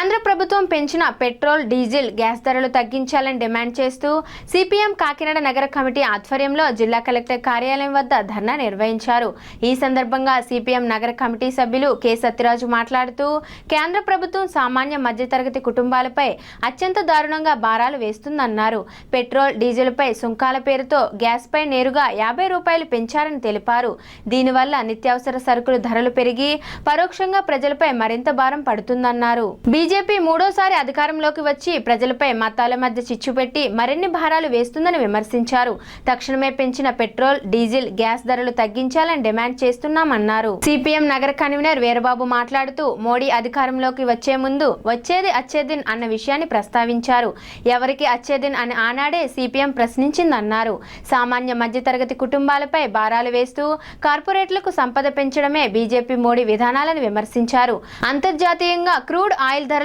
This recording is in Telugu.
కేంద్ర ప్రభుత్వం పెంచిన పెట్రోల్, డీజిల్, గ్యాస్ ధరలు తగ్గించాలని డిమాండ్ చేస్తూ సిపిఎం కాకినాడ నగర కమిటీ ఆధ్వర్యంలో జిల్లా కలెక్టర్ కార్యాలయం వద్ద ధర్నా నిర్వహించారు. ఈ సందర్భంగా సిపిఎం నగర కమిటీ సభ్యులు కె సత్యరాజు మాట్లాడుతూ కేంద్ర ప్రభుత్వం సామాన్య మధ్యతరగతి కుటుంబాలపై అత్యంత దారుణంగా భారాలు వేస్తుందన్నారు. పెట్రోల్, డీజిల్పై సుంకాల పేరుతో గ్యాస్ పై నేరుగా 50 రూపాయలు పెంచారని తెలిపారు. దీనివల్ల నిత్యావసర సరుకుల ధరలు పెరిగి పరోక్షంగా ప్రజలపై మరింత భారం పడుతుందన్నారు. బీజేపీ మూడోసారి అధికారంలోకి వచ్చి ప్రజలపై మతాల మధ్య చిచ్చు పెట్టి మరిన్ని భారాలు వేస్తుందని విమర్శించారు. తక్షణమే పెంచిన పెట్రోల్, డీజిల్, గ్యాస్ ధరలు తగ్గించాలని డిమాండ్ చేస్తున్నామన్నారు. సిపిఎం నగర కన్వీనర్ వీరబాబు మాట్లాడుతూ మోడీ అధికారంలోకి వచ్చే ముందు వచ్చేది అచ్చేదిన్ అన్న విషయాన్ని ప్రస్తావించారు. ఎవరికి అచ్చేదిన్ అని ఆనాడే సిపిఎం ప్రశ్నించిందన్నారు. సామాన్య మధ్యతరగతి కుటుంబాలపై భారాలు వేస్తూ కార్పొరేట్లకు సంపద పెంచడమే బీజేపీ మోడీ విధానాలను విమర్శించారు. అంతర్జాతీయంగా క్రూడ్ ఆయిల్ ధరలు